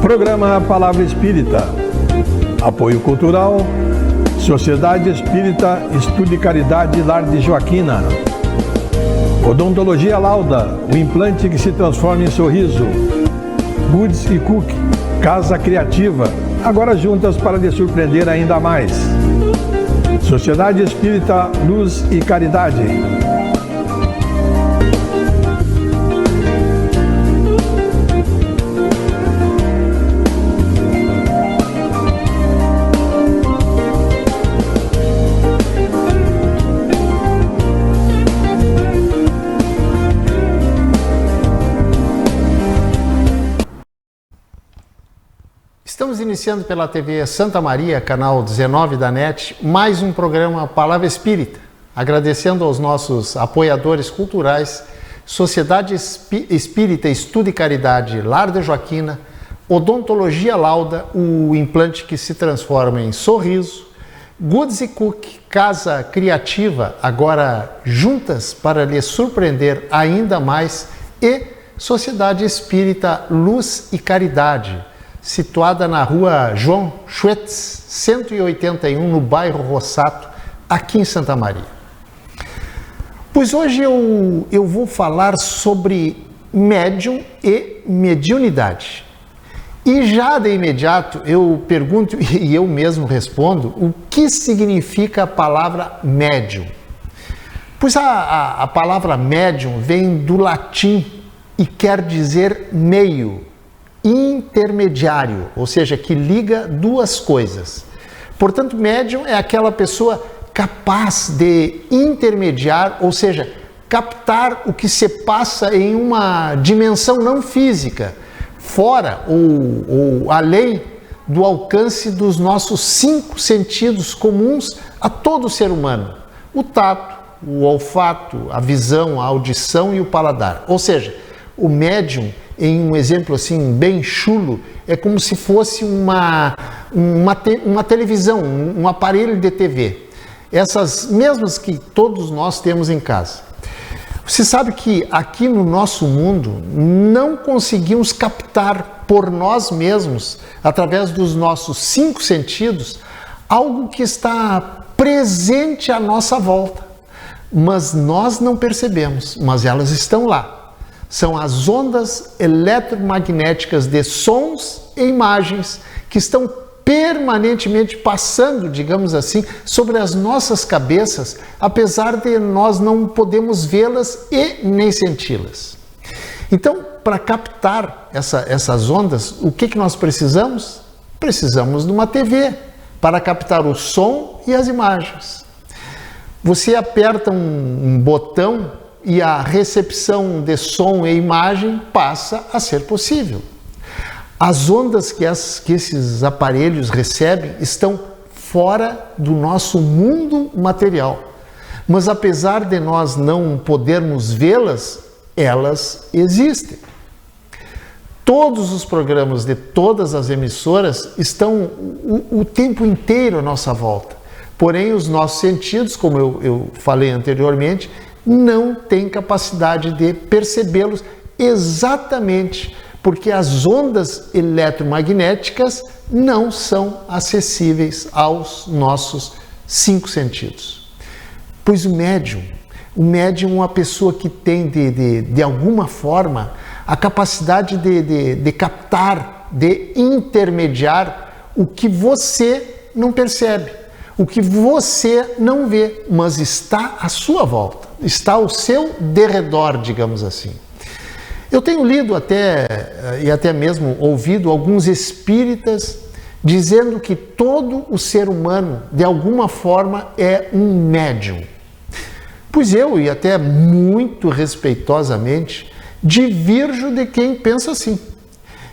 Programa Palavra Espírita. Apoio Cultural, Sociedade Espírita Estudo e Caridade Lar de Joaquina. Odontologia Lauda, o implante que se transforma em sorriso. Goods e Cook, Casa Criativa, agora juntas para lhe surpreender ainda mais. Sociedade Espírita Luz e Caridade. Estamos iniciando pela TV Santa Maria, canal 19 da NET, mais um programa Palavra Espírita, agradecendo aos nossos apoiadores culturais, Sociedade Espírita Estudo e Caridade Lar de Joaquina, Odontologia Lauda, o implante que se transforma em sorriso, Goods e Cook, Casa Criativa, agora juntas para lhe surpreender ainda mais, e Sociedade Espírita Luz e Caridade, situada na rua João Schwetz, 181, no bairro Rossato, aqui em Santa Maria. Pois hoje eu vou falar sobre médium e mediunidade. E já de imediato eu pergunto, e eu mesmo respondo, o que significa a palavra médium? Pois a palavra médium vem do latim e quer dizer meio, intermediário, ou seja, que liga duas coisas. Portanto, médium é aquela pessoa capaz de intermediar, ou seja, captar o que se passa em uma dimensão não física, fora ou além do alcance dos nossos 5 sentidos comuns a todo ser humano: o tato, o olfato, a visão, a audição e o paladar. Ou seja, o médium, em um exemplo assim bem chulo, é como se fosse uma televisão, um aparelho de TV. Essas mesmas que todos nós temos em casa. Você sabe que aqui no nosso mundo não conseguimos captar por nós mesmos, através dos nossos 5 sentidos, algo que está presente à nossa volta. Mas nós não percebemos, mas elas estão lá. São as ondas eletromagnéticas de sons e imagens que estão permanentemente passando, digamos assim, sobre as nossas cabeças, apesar de nós não podemos vê-las e nem senti-las. Então, para captar essas ondas, o que nós precisamos? Precisamos de uma TV para captar o som e as imagens. Você aperta um botão e a recepção de som e imagem passa a ser possível. As ondas que esses aparelhos recebem estão fora do nosso mundo material, mas apesar de nós não podermos vê-las, elas existem. Todos os programas de todas as emissoras estão o tempo inteiro à nossa volta, porém os nossos sentidos, como eu falei anteriormente, não tem capacidade de percebê-los, exatamente porque as ondas eletromagnéticas não são acessíveis aos nossos 5 sentidos. Pois o médium é uma pessoa que tem de alguma forma a capacidade de captar, de intermediar o que você não percebe, o que você não vê, mas está à sua volta, está ao seu derredor, digamos assim. Eu tenho lido e até mesmo ouvido alguns espíritas dizendo que todo o ser humano, de alguma forma, é um médium. Pois eu, e até muito respeitosamente, divirjo de quem pensa assim.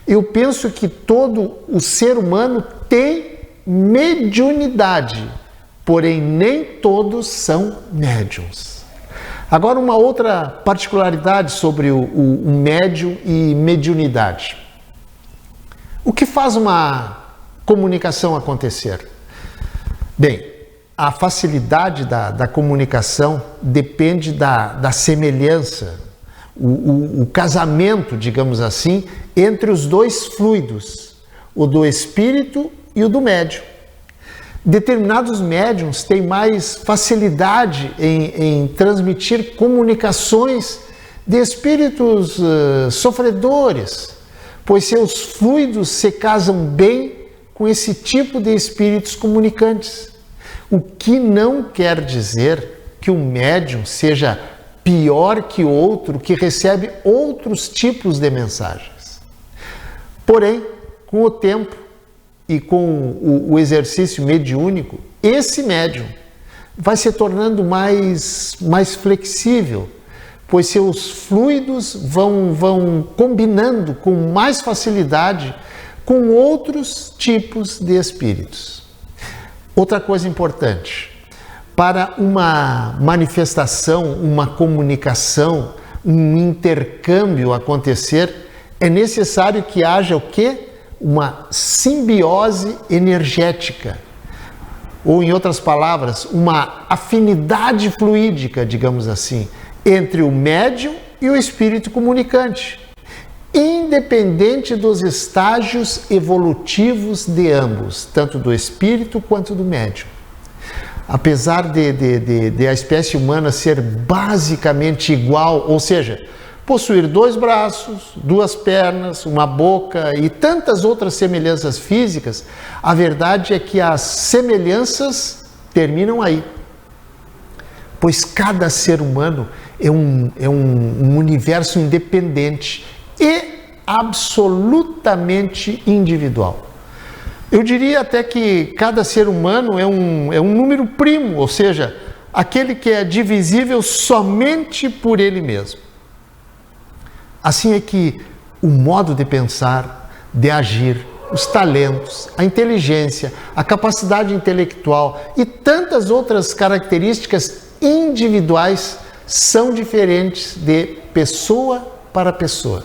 Eu penso que todo o ser humano tem mediunidade, porém nem todos são médiuns. Agora, uma outra particularidade sobre o médium e mediunidade. O que faz uma comunicação acontecer? Bem, a facilidade da comunicação depende da semelhança, o casamento, digamos assim, entre os dois fluidos, o do espírito e o do médium. Determinados médiums têm mais facilidade em transmitir comunicações de espíritos sofredores, pois seus fluidos se casam bem com esse tipo de espíritos comunicantes. O que não quer dizer que o médium seja pior que outro que recebe outros tipos de mensagens. Porém, com o tempo e com o exercício mediúnico, esse médium vai se tornando mais flexível, pois seus fluidos vão combinando com mais facilidade com outros tipos de espíritos. Outra coisa importante, para uma manifestação, uma comunicação, um intercâmbio acontecer, é necessário que haja o quê? Uma simbiose energética, ou em outras palavras, uma afinidade fluídica, digamos assim, entre o médium e o espírito comunicante, independente dos estágios evolutivos de ambos, tanto do espírito quanto do médium. Apesar de a espécie humana ser basicamente igual, ou seja, possuir 2 braços, 2 pernas, uma boca e tantas outras semelhanças físicas, a verdade é que as semelhanças terminam aí. Pois cada ser humano é um universo independente e absolutamente individual. Eu diria até que cada ser humano é um número primo, ou seja, aquele que é divisível somente por ele mesmo. Assim é que o modo de pensar, de agir, os talentos, a inteligência, a capacidade intelectual e tantas outras características individuais são diferentes de pessoa para pessoa.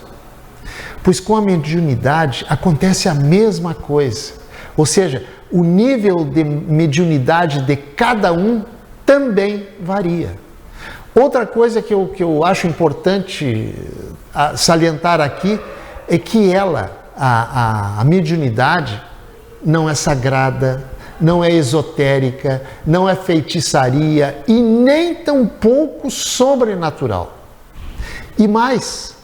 Pois com a mediunidade acontece a mesma coisa. Ou seja, o nível de mediunidade de cada um também varia. Outra coisa que eu acho importante salientar aqui é que a mediunidade não é sagrada, não é esotérica, não é feitiçaria e nem tampouco sobrenatural. E mais,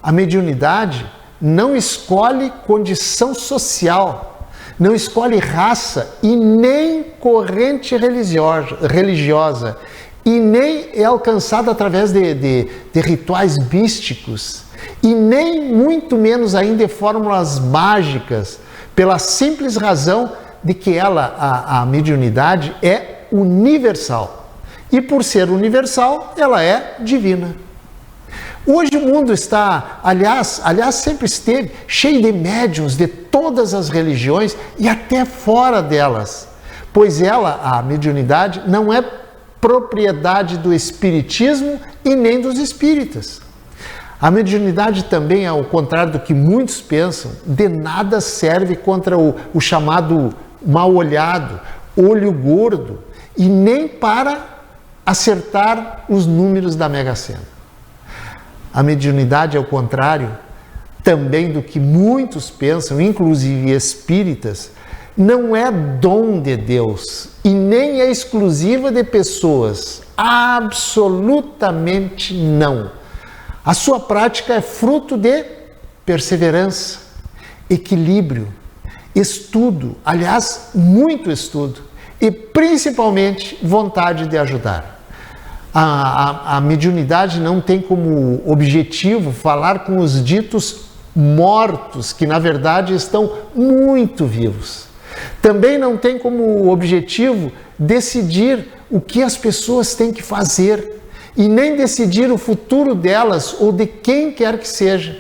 a mediunidade não escolhe condição social, não escolhe raça e nem corrente religiosa e nem é alcançada através de rituais místicos e nem muito menos ainda de fórmulas mágicas, pela simples razão de que a mediunidade é universal. E por ser universal, ela é divina. Hoje o mundo está, aliás, sempre esteve cheio de médiuns de todas as religiões e até fora delas, pois a mediunidade, não é propriedade do espiritismo e nem dos espíritas. A mediunidade também, ao contrário do que muitos pensam, de nada serve contra o chamado mal-olhado, olho gordo, e nem para acertar os números da Mega Sena. A mediunidade, ao contrário, também do que muitos pensam, inclusive espíritas, não é dom de Deus e nem é exclusiva de pessoas. Absolutamente não. A sua prática é fruto de perseverança, equilíbrio, estudo, aliás, muito estudo, e principalmente vontade de ajudar. A mediunidade não tem como objetivo falar com os ditos mortos, que na verdade estão muito vivos. Também não tem como objetivo decidir o que as pessoas têm que fazer e nem decidir o futuro delas ou de quem quer que seja.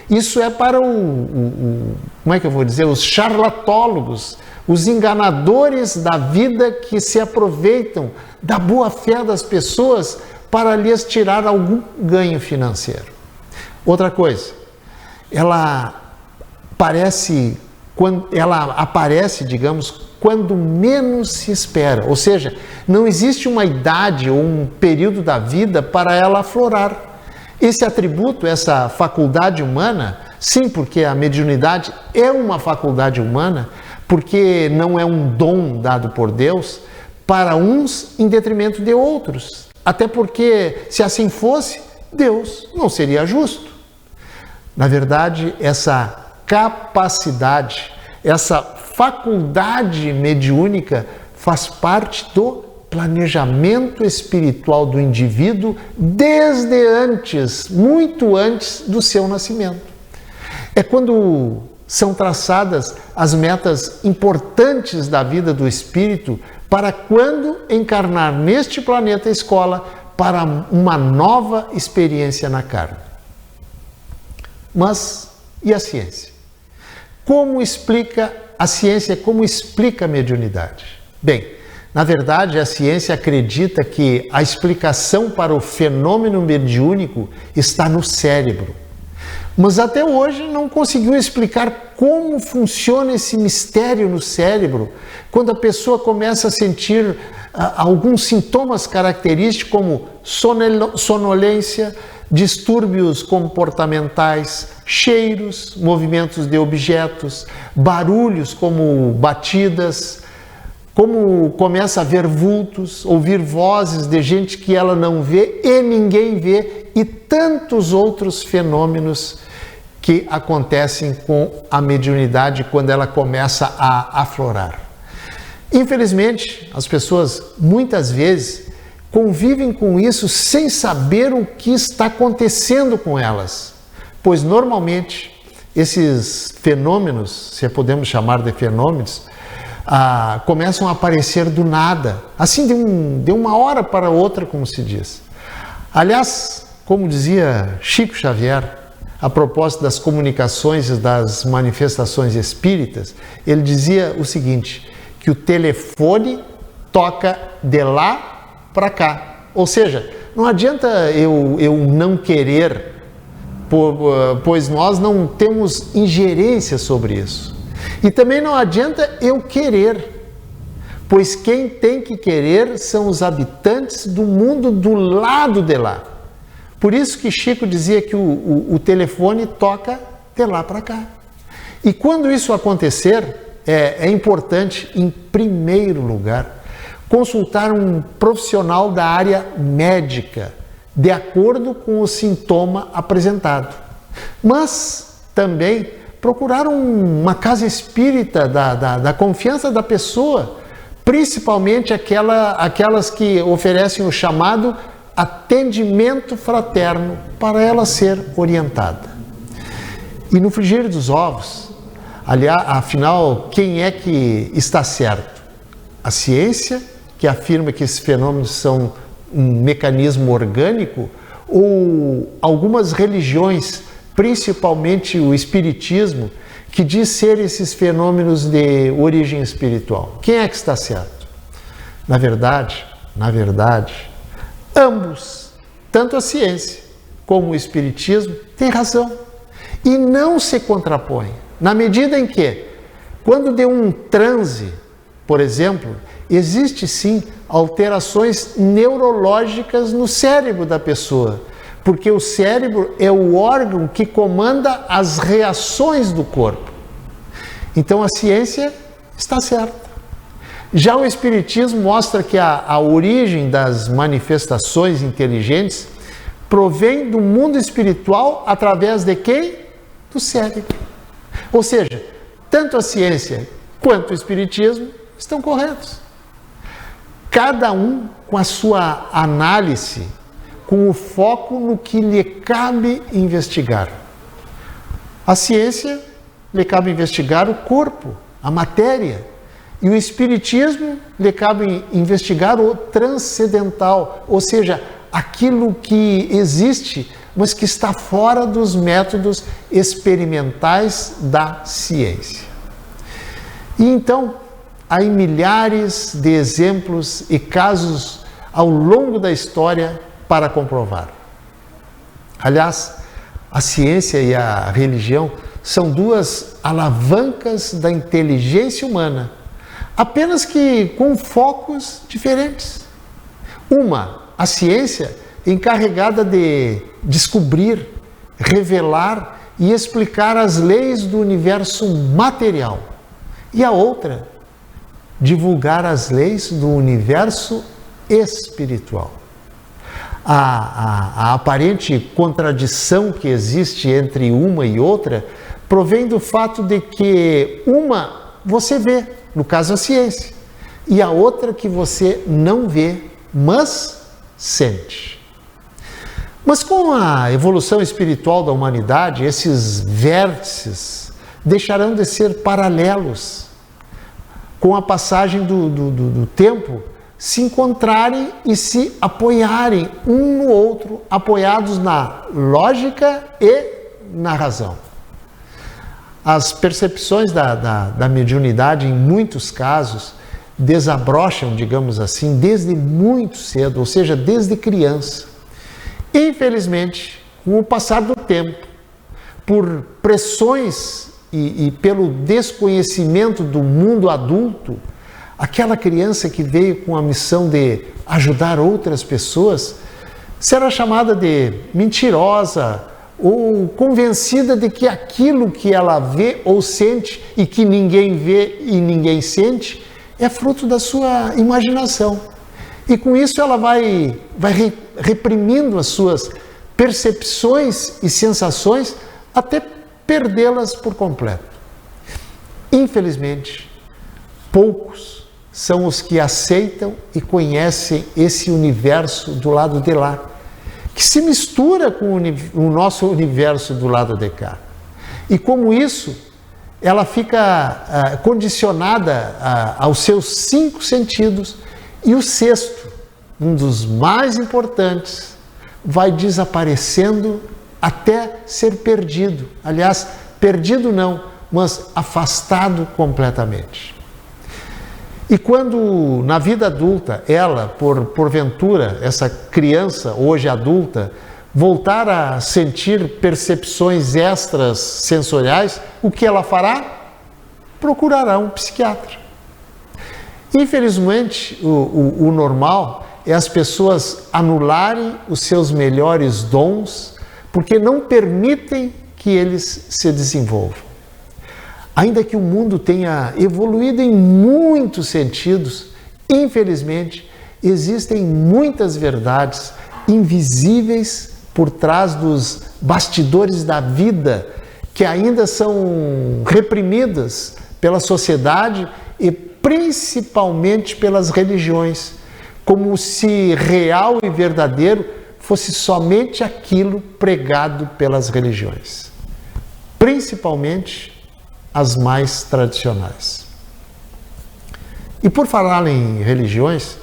Isso é para como é que eu vou dizer, os charlatólogos, os enganadores da vida que se aproveitam da boa fé das pessoas para lhes tirar algum ganho financeiro. Outra coisa, ela aparece, digamos, quando menos se espera, ou seja, não existe uma idade ou um período da vida para ela aflorar. Esse atributo, essa faculdade humana, Sim, porque a mediunidade é uma faculdade humana, porque não é um dom dado por Deus para uns em detrimento de outros. Até porque, se assim fosse, Deus não seria justo. Na verdade, essa capacidade, essa faculdade mediúnica faz parte do planejamento espiritual do indivíduo desde antes, muito antes do seu nascimento. É quando são traçadas as metas importantes da vida do espírito para quando encarnar neste planeta escola para uma nova experiência na carne. Mas e a ciência? Como explica a ciência, como explica a mediunidade? Bem, na verdade, a ciência acredita que a explicação para o fenômeno mediúnico está no cérebro. Mas até hoje não conseguiu explicar como funciona esse mistério no cérebro, quando a pessoa começa a sentir alguns sintomas característicos como sonolência, distúrbios comportamentais, cheiros, movimentos de objetos, barulhos como batidas, como começa a ver vultos, ouvir vozes de gente que ela não vê e ninguém vê, e tantos outros fenômenos que acontecem com a mediunidade quando ela começa a aflorar. Infelizmente, as pessoas muitas vezes convivem com isso sem saber o que está acontecendo com elas, pois normalmente esses fenômenos, se podemos chamar de fenômenos, começam a aparecer do nada, assim de uma hora para outra, como se diz. Aliás, como dizia Chico Xavier, a propósito das comunicações e das manifestações espíritas, ele dizia o seguinte, que o telefone toca de lá para cá. Ou seja, não adianta eu não querer, pois nós não temos ingerência sobre isso. E também não adianta eu querer, pois quem tem que querer são os habitantes do mundo do lado de lá. Por isso que Chico dizia que o telefone toca de lá para cá. E quando isso acontecer, é importante, em primeiro lugar, consultar um profissional da área médica, de acordo com o sintoma apresentado. Mas também procurar uma casa espírita da confiança da pessoa, principalmente aquelas que oferecem o chamado atendimento fraterno para ela ser orientada. E no frigir dos ovos, aliás, afinal, quem é que está certo? A ciência, que afirma que esses fenômenos são um mecanismo orgânico, ou algumas religiões, principalmente o espiritismo, que diz ser esses fenômenos de origem espiritual? Quem é que está certo? Na verdade, ambos, tanto a ciência como o espiritismo, têm razão e não se contrapõem, na medida em que, quando de um transe, por exemplo, existe sim alterações neurológicas no cérebro da pessoa, porque o cérebro é o órgão que comanda as reações do corpo. Então a ciência está certa. Já o Espiritismo mostra que a origem das manifestações inteligentes provém do mundo espiritual através de quem? Do cérebro. Ou seja, tanto a ciência quanto o Espiritismo estão corretos. Cada um com a sua análise, com o foco no que lhe cabe investigar. A ciência lhe cabe investigar o corpo, a matéria, e o espiritismo lhe cabe investigar o transcendental, ou seja, aquilo que existe, mas que está fora dos métodos experimentais da ciência. E então, há milhares de exemplos e casos ao longo da história para comprovar. Aliás, a ciência e a religião são duas alavancas da inteligência humana, apenas que com focos diferentes. Uma, a ciência, encarregada de descobrir, revelar e explicar as leis do universo material. E a outra, divulgar as leis do universo espiritual. A aparente contradição que existe entre uma e outra provém do fato de que uma você vê, no caso a ciência, e a outra que você não vê, mas sente. Mas com a evolução espiritual da humanidade, esses vértices deixarão de ser paralelos. Com a passagem do tempo, se encontrarem e se apoiarem um no outro, apoiados na lógica e na razão. As percepções da mediunidade, em muitos casos, desabrocham, digamos assim, desde muito cedo, ou seja, desde criança. Infelizmente, com o passar do tempo, por pressões e pelo desconhecimento do mundo adulto, aquela criança que veio com a missão de ajudar outras pessoas será chamada de mentirosa ou convencida de que aquilo que ela vê ou sente e que ninguém vê e ninguém sente é fruto da sua imaginação. E com isso ela vai reprimindo as suas percepções e sensações até perdê-las por completo. Infelizmente, poucos são os que aceitam e conhecem esse universo do lado de lá, que se mistura com o nosso universo do lado de cá. E como isso, ela fica condicionada aos seus 5 sentidos, e o sexto, um dos mais importantes, vai desaparecendo até ser perdido. Aliás, perdido não, mas afastado completamente. E quando na vida adulta, ela, porventura, essa criança, hoje adulta, voltar a sentir percepções extras sensoriais, o que ela fará? Procurará um psiquiatra. Infelizmente, o normal é as pessoas anularem os seus melhores dons porque não permitem que eles se desenvolvam. Ainda que o mundo tenha evoluído em muitos sentidos, infelizmente, existem muitas verdades invisíveis por trás dos bastidores da vida que ainda são reprimidas pela sociedade e principalmente pelas religiões, como se real e verdadeiro fosse somente aquilo pregado pelas religiões, principalmente as mais tradicionais. E por falar em religiões,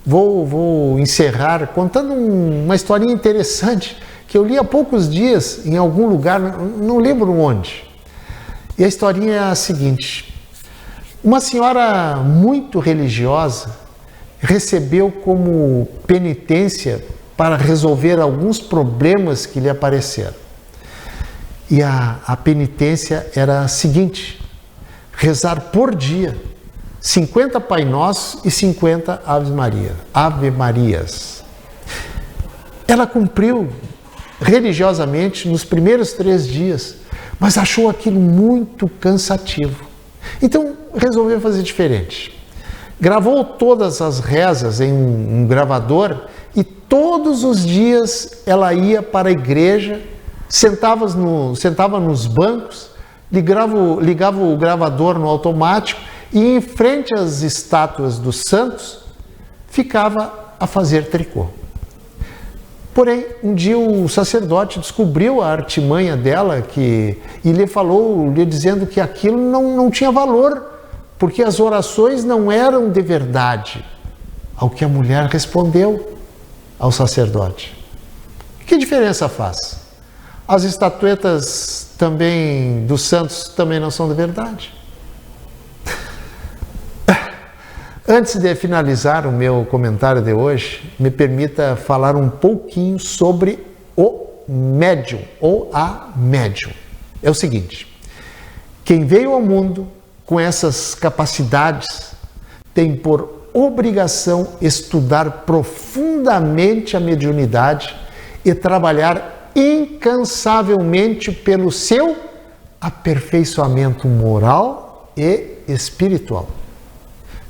vou encerrar contando uma historinha interessante que eu li há poucos dias em algum lugar, não lembro onde. E a historinha é a seguinte: uma senhora muito religiosa recebeu como penitência para resolver alguns problemas que lhe apareceram. E a penitência era a seguinte: rezar por dia 50 Pai Nosso e 50 Ave Marias. Ela cumpriu religiosamente nos primeiros 3 dias, mas achou aquilo muito cansativo. Então resolveu fazer diferente. Gravou todas as rezas em um gravador e todos os dias ela ia para a igreja, sentava nos bancos, ligava o gravador no automático e em frente às estátuas dos santos ficava a fazer tricô. Porém, um dia o sacerdote descobriu a artimanha dela e lhe dizendo que aquilo não tinha valor, porque as orações não eram de verdade. Ao que a mulher respondeu ao sacerdote: que diferença faz? As estatuetas também dos santos também não são de verdade? Antes de finalizar o meu comentário de hoje, me permita falar um pouquinho sobre o médium ou a médium. É o seguinte: quem veio ao mundo com essas capacidades tem por obrigação estudar profundamente a mediunidade e trabalhar incansavelmente pelo seu aperfeiçoamento moral e espiritual.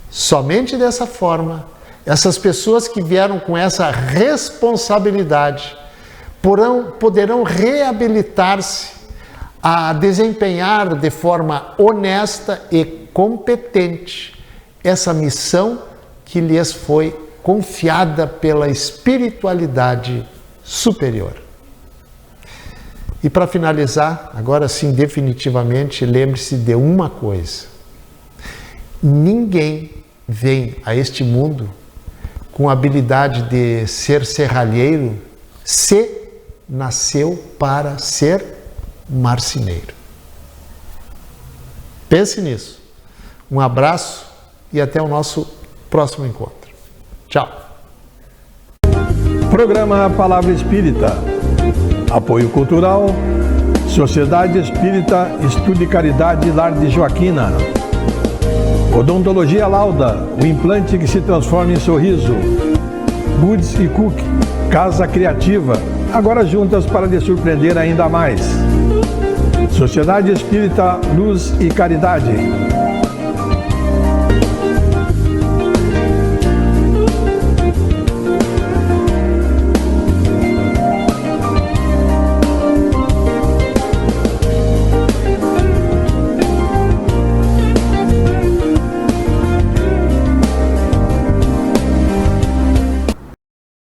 Somente dessa forma, essas pessoas que vieram com essa responsabilidade poderão reabilitar-se a desempenhar de forma honesta e competente essa missão que lhes foi confiada pela espiritualidade superior. E para finalizar, agora sim, definitivamente, lembre-se de uma coisa: ninguém vem a este mundo com a habilidade de ser serralheiro se nasceu para ser marceneiro. Pense nisso. Um abraço e até o nosso próximo encontro. Tchau. Programa Palavra Espírita. Apoio Cultural, Sociedade Espírita Estudo e Caridade Lar de Joaquina. Odontologia Lauda, o implante que se transforma em sorriso. Goods e Cook, Casa Criativa, agora juntas para lhe surpreender ainda mais. Sociedade Espírita Luz e Caridade.